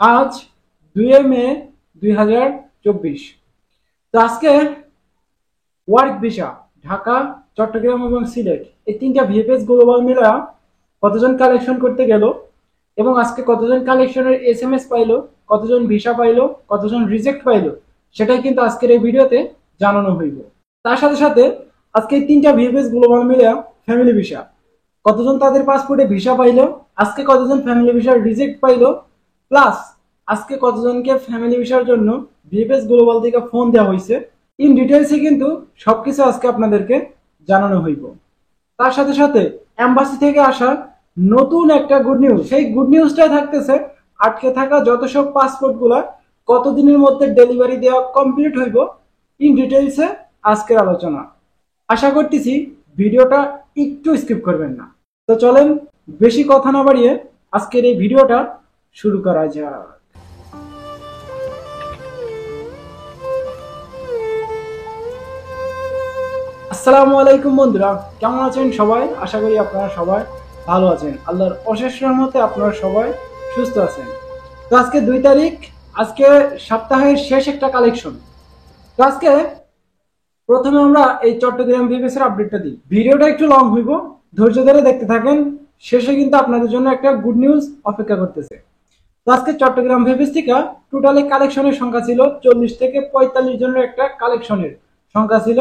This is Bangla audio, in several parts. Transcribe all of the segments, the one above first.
আজ 2 মে 2024। তো আজকে ওয়ার্ক ভিসা ঢাকা, চট্টগ্রাম এবং সিলেট এই তিনটা ভিএফএস গ্লোবাল মিলা কতজন কালেকশন করতে গেল এবং আজকে কতজন কালেকশনের এসএমএস পাইলো, কতজন ভিসা পাইলো, কতজন রিজেক্ট পাইলো, সেটাই কিন্তু আজকের এই ভিডিওতে জানানো হইব। তার সাথে সাথে আজকে এই তিনটা ভিএফএস গ্লোবাল মিলা ফ্যামিলি ভিসা কতজন তাদের পাসপোর্টে ভিসা পাইলো, আজকে কতজন ফ্যামিলি ভিসার রিজেক্ট পাইলো, প্লাস আজকে কতজনকে ফ্যামিলি ভিসার জন্য ভিএফএস গ্লোবাল থেকে ফোন দেওয়া হয়েছে, ইন ডিটেলসে কিন্তু সবকিছু আজকে আপনাদেরকে জানানো হইব। তার সাথে সাথে এম্বাসি থেকে আসা নতুন একটা গুড নিউজ, সেই গুড নিউজটাই থাকতেছে আটকে থাকা যত সব পাসপোর্ট গুলা কতদিনের মধ্যে ডেলিভারি দেওয়া কমপ্লিট হইব, ইন ডিটেলসে আজকের আলোচনা। আশা করতেছি ভিডিওটা একটু স্কিপ করবেন না। তো চলেন বেশি কথা না বাড়িয়ে আজকের এই ভিডিওটা শুরু করা যাক। আসসালামু আলাইকুম বন্ধুরা, কেমন আছেন সবাই? আশা করি আপনারা সবাই ভালো আছেন। আল্লাহর অশেষ রহমতে আপনারা সবাই সুস্থ আছেন। তো আজকে 2 তারিখ, আজকে সপ্তাহের শেষ একটা কালেকশন। তো আজকে প্রথমে আমরা এই চট্টগ্রাম ভিএফএস এর আপডেটটা দিই। ভিডিওটা একটু লং হইব, ধৈর্য ধরে দেখতে থাকেন। শেষে কিন্তু আপনাদের জন্য একটা গুড নিউজ অপেক্ষা করতেছে। তো আজকে চট্টগ্রাম ভিএফএস থেকে টোটালি কালেকশনের সংখ্যা ছিল 40 থেকে 45 জনের একটা কালেকশনের সংখ্যা ছিল,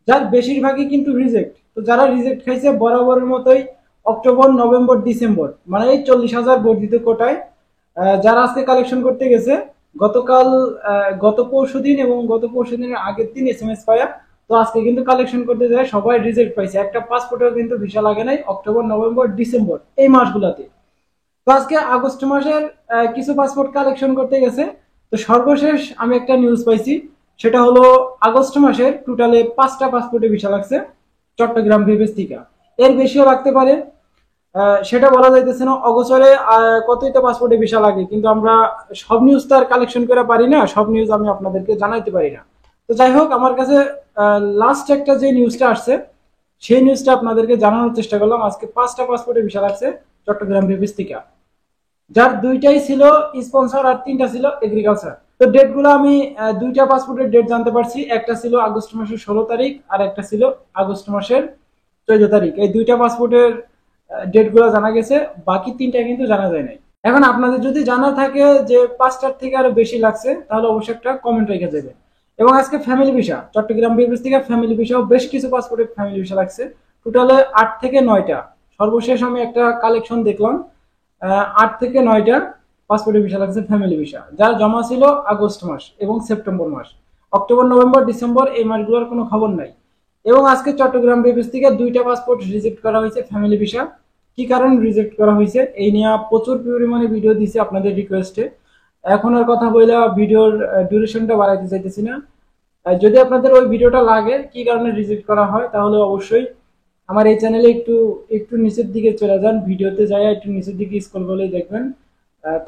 যার বেশিরভাগই কিন্তু রিজেক্ট। তো যারা রিজেক্ট খাইছে বরাবরের মতোই অক্টোবর, নভেম্বর, ডিসেম্বর, মানে এই 40,000 বর্ধিত কোটায় যারা আজকে কালেকশন করতে গেছে, গতকাল গত পরশু দিন এবং গত পরশু দিনের আগের দিন এসএমএস পায়া, তো আজকে কিন্তু কালেকশন করতে যায় সবাই রিজেক্ট পাইছে। একটা পাসপোর্টেও কিন্তু ভিসা লাগে নাই অক্টোবর, নভেম্বর, ডিসেম্বর এই মাসগুলাতে। তো আজকে আগস্ট মাসের কিছু পাসপোর্ট কালেকশন করতে গেছে। তো সর্বশেষ আমি একটা নিউজ পাইছি, সেটা হলো আগস্ট মাসের টোটালে 5টা পাসপোর্টে ভিসা লাগছে চট্টগ্রাম ভিএফএস থেকে। এর বেশিও লাগতে পারে, সেটা বলা যাইতেছে না। অগোচরে কতই তো পাসপোর্টে ভিসা লাগে, কিন্তু আমরা সব নিউজ তো আর কালেকশন করে পারি না, সব নিউজ আমি আপনাদেরকে জানাইতে পারি না। তো যাই হোক, আমার কাছে লাস্ট একটা যে নিউজটা আসছে সেই নিউজটা আপনাদেরকে জানানোর চেষ্টা করলাম। আজকে 5টা পাসপোর্টে ভিসা লাগছে চট্টগ্রাম ভিএফএস থেকে, যার 2টাই ছিল স্পন্সর আর 3টা ছিল এগ্রিকালচার। তো ডেট গুলো আমি 2টা পাসপোর্টের ডেট জানতে পারছি। একটা ছিল আগস্ট মাসের 16 তারিখ আর একটা ছিল আগস্ট মাসের 14 তারিখ। এই 2টা পাসপোর্টের ডেট গুলো জানা গেছে, বাকি 3টা কিন্তু জানা যায় নাই। এখন আপনাদের যদি জানা থাকে যে 5টার থেকে আরো বেশি লাগছে, তাহলে অবশ্যই একটা কমেন্ট রেখে দেবেন। এবং আজকে ফ্যামিলি ভিসা চট্টগ্রাম ভিএফএস থেকে ফ্যামিলি ভিসাও বেশ কিছু পাসপোর্টের ফ্যামিলি ভিসা লাগছে, টোটালে 8 থেকে 9টা। সর্বশেষ আমি একটা কালেকশন দেখলাম, 8 থেকে 9টা পাসপোর্টের ভিসা লাগছে ফ্যামিলি ভিসা, যার জমা ছিল আগস্ট মাস এবং সেপ্টেম্বর মাস। অক্টোবর, নভেম্বর, ডিসেম্বর এই মাসগুলোর কোনো খবর নাই। এবং আজকে চট্টগ্রাম ভিএফএস থেকে 2টা পাসপোর্ট রিজেক্ট করা হয়েছে ফ্যামিলি ভিসা। কি কারণে রিজেক্ট করা হয়েছে এই নিয়ে প্রচুর পরিমাণে ভিডিও দিছে আপনাদের রিকোয়েস্টে। এখন আর কথা বলে ভিডিওর ডিউরেশনটা বাড়াইতে চাইতেছি না। যদি আপনাদের ওই ভিডিওটা লাগে কি কারণে রিজেক্ট করা হয়, তাহলে অবশ্যই আমার এই চ্যানেলে একটু একটু নিচের দিকে চলে যান, ভিডিওতে যাই একটু নিচের দিকে স্ক্রল করলেই দেখবেন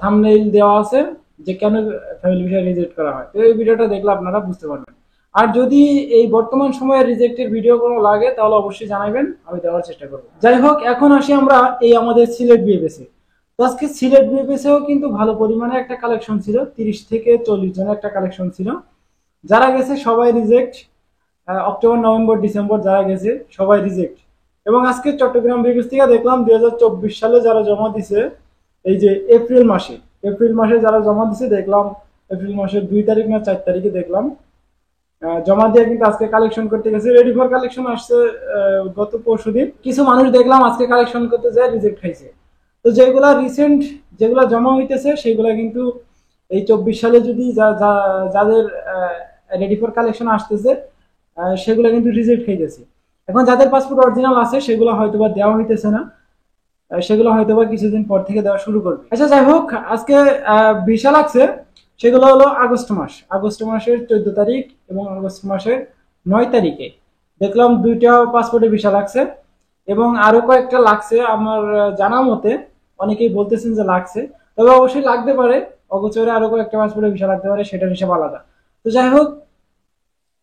থাম্বনেইল দেওয়া আছে যে কেন ফ্যামিলি ভিসা রিজেক্ট করা হয়। তো এই ভিডিওটা দেখলে আপনারা বুঝতে পারবেন। আর যদি এই বর্তমান সময়ে রিজেক্টের ভিডিও কোনো লাগে তাহলে অবশ্যই জানাবেন, আমি দেওয়ার চেষ্টা করব। যাই হোক, এখন আসি আমরা এই আমাদের সিলেট ভিএফএস এ। তো আজকে সিলেট ভিএফএস এও কিন্তু ভালো পরিমাণে একটা কালেকশন ছিল, 30 থেকে 40 জনের একটা কালেকশন ছিল। যারা গেছে সবাই রিজেক্ট, অক্টোবর, নভেম্বর, ডিসেম্বর যারা গেছে সবাই রিজেক্ট। এবং আজকে চট্টগ্রাম ভিএফএস থেকে দেখলাম 2024 সালে যারা জমা দিছে, এই যে এপ্রিল মাসে যারা জমা দিছে দেখলাম, এপ্রিল মাসের 2 তারিখ না 4 তারিখে দেখলাম জমা দিয়ে কিন্তু আজকে কালেকশন করতে গেছে। রেডি ফর কালেকশন আসছে গত পরশু দিন। কিছু মানুষ দেখলাম আজকে কালেকশন করতে যায় রিজেক্ট খাইছে। তো যেগুলা রিসেন্ট যেগুলা জমা হইতেছে সেগুলা কিন্তু এই 24 সালে যদি যাদের রেডি ফর কালেকশন আসতেছে সেগুলো কিন্তু রিজেক্ট খাইতেছে। এখন যাদের পাসপোর্ট অরিজিনাল আছে সেগুলো হয়তোবা দেওয়া হইতেছে না, সেগুলো হয়তোবা কিছুদিন পর থেকে দেওয়া শুরু করবে। আচ্ছা যাই হোক, আজকে ভিসা লাগছে সেগুলো হলো আগস্ট মাসের 14 তারিখ এবং আগস্ট মাসের 9 তারিখে দেখলাম 2টা পাসপোর্টে ভিসা লাগছে। এবং আরো কয়েকটা লাগছে আমার জানা মতে, অনেকেই বলতেছেন যে লাগছে, তবে অবশ্যই লাগতে পারে, অগোচরে আরো কয়েকটা পাসপোর্টে ভিসা লাগতে পারে, সেটার হিসাব আলাদা। তো যাই হোক,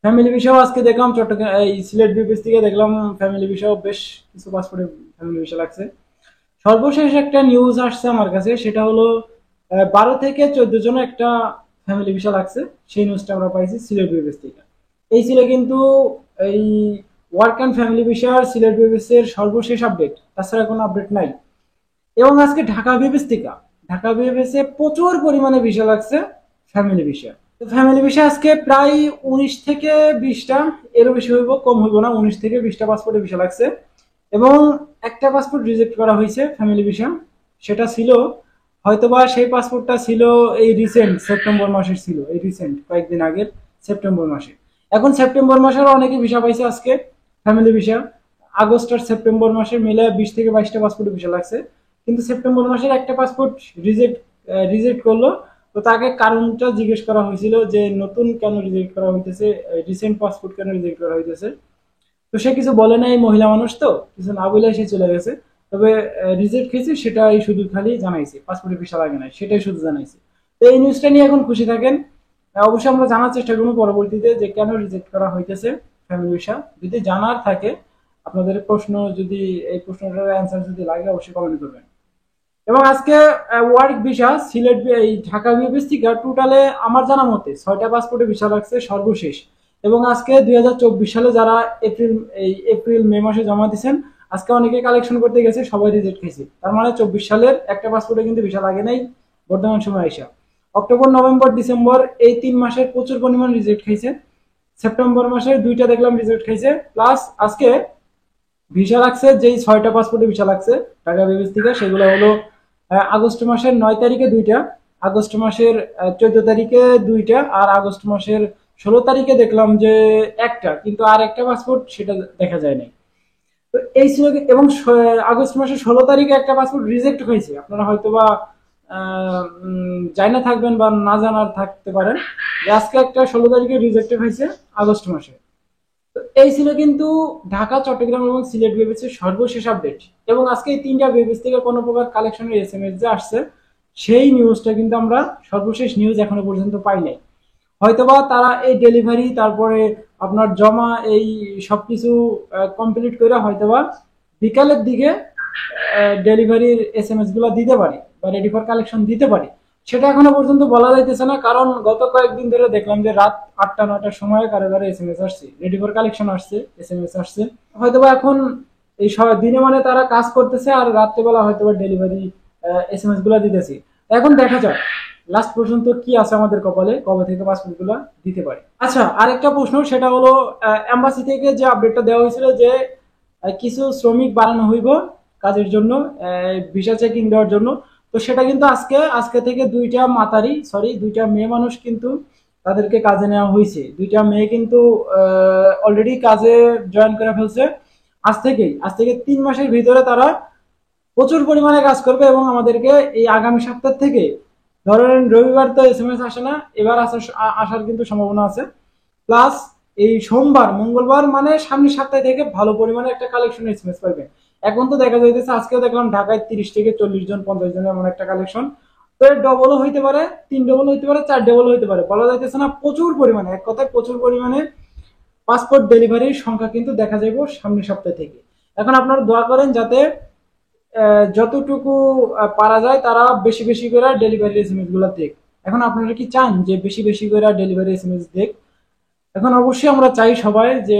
ফ্যামিলি ভিসাও আজকে দেখলাম চট্টগ্রাম এই সিলেট ভিএফএস থেকে দেখলাম ফ্যামিলি ভিসাও বেশ কিছু পাসপোর্টে ফ্যামিলি ভিসা লাগছে। সর্বশেষ একটা নিউজ আসছে আমার কাছে, সেটা হলো 12 থেকে 14 জন একটা ফ্যামিলি ভিসা লাগছে, সেই নিউজটা আমরা পাইছি সিলেট বিএফএস থেকে। এই ছিল কিন্তু এই ওয়ার্ক অ্যান্ড ফ্যামিলি ভিসার সিলেট বিএফএস এর সর্বশেষ আপডেট, তাছাড়া কোনো আপডেট নাই। এবং আজকে ঢাকা বিএফএস থেকে, ঢাকা বিএফএস এ প্রচুর পরিমাণে ভিসা লাগছে ফ্যামিলি ভিসা। তো ফ্যামিলি ভিসা আজকে প্রায় 19 থেকে 20টা, এরও বেশি হইব কম হইব না, 19 থেকে 20টা পাসপোর্টে ভিসা লাগছে। এবং একটা পাসপোর্ট রিজেক্ট করা হয়েছে ফ্যামিলি ভিসা, সেটা ছিল হয়তোবা সেই পাসপোর্টটা ছিল এই রিসেন্ট সেপ্টেম্বর মাসের, ছিল এই রিসেন্ট কয়েকদিন আগের সেপ্টেম্বর মাসে। এখন সেপ্টেম্বর মাসের অনেকে ভিসা পাইছে আজকে ফ্যামিলি ভিসা। আগস্ট আর সেপ্টেম্বর মাসে মিলে 20 থেকে 22টা পাসপোর্টে ভিসা লাগছে, কিন্তু সেপ্টেম্বর মাসের একটা পাসপোর্ট রিজেক্ট রিজেক্ট করলো। তো তাকে কারণটা জিজ্ঞেস করা হয়েছিল যে নতুন কেন রিজেক্ট করা হইতেছে, রিসেন্ট পাসপোর্ট কেন রিজেক্ট করা হইতেছে। তো সে কিছু বলে নাই, মহিলা মানুষ তো কিছু না বলে সে চলে গেছে। তবে রিজেক্ট খেয়েছে সেটাই শুধু খালি জানাইছে, পাসপোর্টে ভিসা লাগে না সেটাই শুধু জানাইছে। তো এই নিউজটা নিয়ে এখন খুশি থাকেন। অবশ্যই আমরা জানার চেষ্টা করবো পরবর্তীতে যে কেন রিজেক্ট করা হইতেছে ফ্যামিলি ভিসা। যদি জানার থাকে আপনাদের প্রশ্ন, যদি এই প্রশ্নটার অ্যান্সার যদি লাগে অবশ্যই কমেন্ট করবেন। এবং আজকে ওয়ার্ক ভিসা সিলেট এই ঢাকা বিএফএস থেকে টোটালে আমার জানা মতে 6টা পাসপোর্টে ভিসা লাগছে সর্বশেষ। এবং আজকে 2024 সালে যারা এপ্রিল মে মাসে জমা দিয়েছেন, আজকে অনেকে কালেকশন করতে গেছে, সবাই রিজেক্ট খেয়েছে। তার মানে 24 সালের একটা পাসপোর্টে কিন্তু ভিসা লাগে নাই বর্তমান সময় আইসা। অক্টোবর নভেম্বর ডিসেম্বর এই 3 মাসের প্রচুর পরিমাণ রিজেক্ট খাইছে। সেপ্টেম্বর মাসের 2টা দেখলাম রিজেক্ট খাইছে, প্লাস আজকে ভিসা লাগছে যেই 6টা পাসপোর্টে ভিসা লাগছে ঢাকা বিএফএস থেকে, সেগুলো হলো আগস্ট মাসের 9 তারিখে 2টা, আগস্ট মাসের 14 তারিখে 2টা, আর আগস্ট মাসের 16 তারিখে দেখলাম যে একটা, কিন্তু আর একটা পাসপোর্ট সেটা দেখা যায় নাই। তো এই ছিল এবং আগস্ট মাসের 16 তারিখে একটা পাসপোর্ট রিজেক্ট হয়েছে। আপনারা হয়তো বা জানা থাকবেন বা না জানার থাকতে পারেন যে আজকে একটা 16 তারিখে রিজেক্ট হয়েছে আগস্ট মাসে। এই ছিল কিন্তু ঢাকা, চট্টগ্রাম এবং সিলেট বিএফএস এর সর্বশেষ আপডেট। এবং আজকে এই 3টা বিএফএস থেকে কোনো প্রকার কালেকশনের এসএমএস যে আসছে, সেই নিউজটা কিন্তু আমরা সর্বশেষ নিউজ এখনো পর্যন্ত পাই নাই। হয়তোবা তারা এই ডেলিভারি, তারপরে আপনার জমা, এই সবকিছু কমপ্লিট করে হয়তোবা বিকালের দিকে ডেলিভারির এসএমএস গুলো দিতে পারে বা রেডি ফর কালেকশন দিতে পারে। সেটা এখনো পর্যন্ত বলা যাইতেছে না, কারণ গত কয়েকদিন ধরে দেখলাম যে রাত 8টা 9টার সময় কারো কারো এসএমএস আসছে, রেডি ফর কালেকশন আসছে, এসএমএস আসছে। হয়তোবা এখন এই দিনে মানে তারা কাজ করতেছে আর রাত্রেবেলা হয়তোবা ডেলিভারি এসএমএস গুলা দিতেছে। এখন দেখা যাক লাস্ট পর্যন্ত কি আছে আমাদের কপালে, কবে থেকে পাসপোর্ট গুলা দিতে পারে। আচ্ছা, আরেকটা প্রশ্ন, সেটা হলো এম্বাসি থেকে যে আপডেটটা দেওয়া হয়েছিল যে কিছু শ্রমিক বাড়ানো হইব কাজের জন্য, ভিসা চেকিং দেওয়ার জন্য। তো সেটা কিন্তু আজকে থেকে 2টা মেয়ে মানুষ কিন্তু তাদেরকে কাজে নেওয়া হয়েছে। 2টা মেয়ে কিন্তু অলরেডি কাজে জয়েন করে ফেলছে আজ থেকে 3 মাসের ভিতরে তারা প্রচুর পরিমাণে কাজ করবে। এবং আমাদেরকে এই আগামী সপ্তাহ থেকে, ধরেন রবিবার তো এসএমএস আসে না, এবার আসার কিন্তু সম্ভাবনা আছে। প্লাস এই সোমবার মঙ্গলবার মানে সামনের সপ্তাহ থেকে ভালো পরিমাণে একটা কালেকশন এসএমএস পাইবেন। এখন তো দেখা যাইতেছে, আজকেও দেখলাম ঢাকায় 30 থেকে 40 জন 50 জন এমন একটা কালেকশন। তো এর ডবলও হইতে পারে, 3 ডবল হইতে পারে, 4 ডবল হইতে পারে, বলা যাইতেছে না। প্রচুর পরিমাণে, এক কথায় প্রচুর পরিমাণে পাসপোর্ট ডেলিভারির সংখ্যা কিন্তু দেখা যাইব সামনের সপ্তাহ থেকে। এখন আপনারা দোয়া করেন যাতে যতটুকু পারা যায় তারা বেশি বেশি করে ডেলিভারি এসএমএস গুলো দেখ। এখন আপনারা কি চান যে বেশি বেশি করে ডেলিভারি এসএমএস দেখ? এখন অবশ্যই আমরা চাই সবাই যে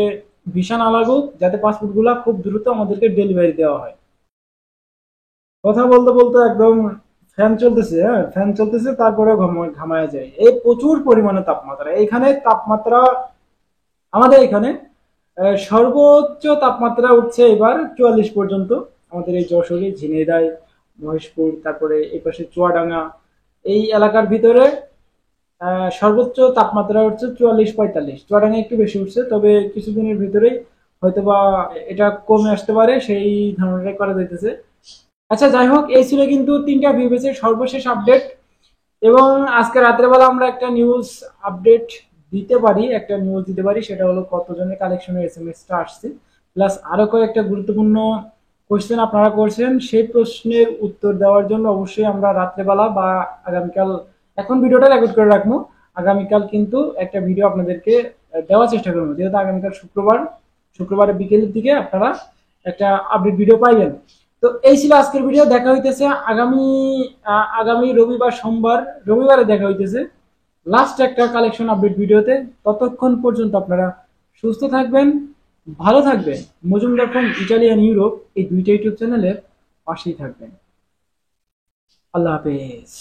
ভিসা না লাগুক, যাতে পাসপোর্ট গুলা খুব দ্রুত আমাদেরকে ডেলিভারি দেওয়া হয়। কথা বলতে বলতে একদম ফ্যান চলতেছে, হ্যাঁ ফ্যান চলতেছে, তারপরে ঘামায়া যায়। এই প্রচুর পরিমাণে তাপমাত্রা এখানে, তাপমাত্রা আমাদের এখানে সর্বোচ্চ তাপমাত্রা উঠছে এবার 44 পর্যন্ত। আমাদের এই যশোরে, ঝিনাইদহ, মহেশপুর, তারপরে এই পাশে চুয়াডাঙ্গা, এই এলাকার ভিতরে সর্বোচ্চ তাপমাত্রা হচ্ছে 44-45। চুয়াডাঙ্গা একটু বেশি উঠছে, তবে কিছুদিনের ভিতরেই হয়তোবা এটা কমে আসতে পারে, সেই ধারণাটাই করা যাইতেছে। আচ্ছা, যাই হোক, এই ছিল কিন্তু 3টা বিএফএস এর সর্বশেষ আপডেট। এবং আজকে রাত্রেবেলা আমরা একটা নিউজ দিতে পারি, সেটা হলো কতজনের কালেকশনের এসএমএসটা আসছে, প্লাস আরো কয়েকটা গুরুত্বপূর্ণ কোশ্চেন আপনারা করছেন, সেই প্রশ্নের উত্তর দেওয়ার জন্য অবশ্যই আমরা রাত্রেবেলা বা আগামীকাল, এখন ভিডিওটা রেকর্ড করে রাখবো, আগামীকাল কিন্তু একটা ভিডিও আপনাদেরকে দেওয়ার চেষ্টা করবো। যেহেতু আগামীকাল শুক্রবারের বিকেলের দিকে আপনারা একটা আপডেট ভিডিও পাইবেন। তো এই ছিল আজকের ভিডিও। দেখা হইতেছে আগামী আগামী রবিবারে দেখা হইতেছে লাস্ট একটা কালেকশন আপডেট ভিডিওতে। ততক্ষণ পর্যন্ত আপনারা সুস্থ থাকবেন, ভালো থাকবেন, মজুমদার ফ্রম ইটালিয়ান ইউরোপ এই দুইটা ইউটিউব চ্যানেলের পাশেই থাকবেন। আল্লাহ হাফেজ।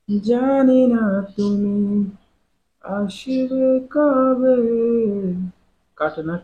জানি না তুমি আসবে কবে, কাটে না।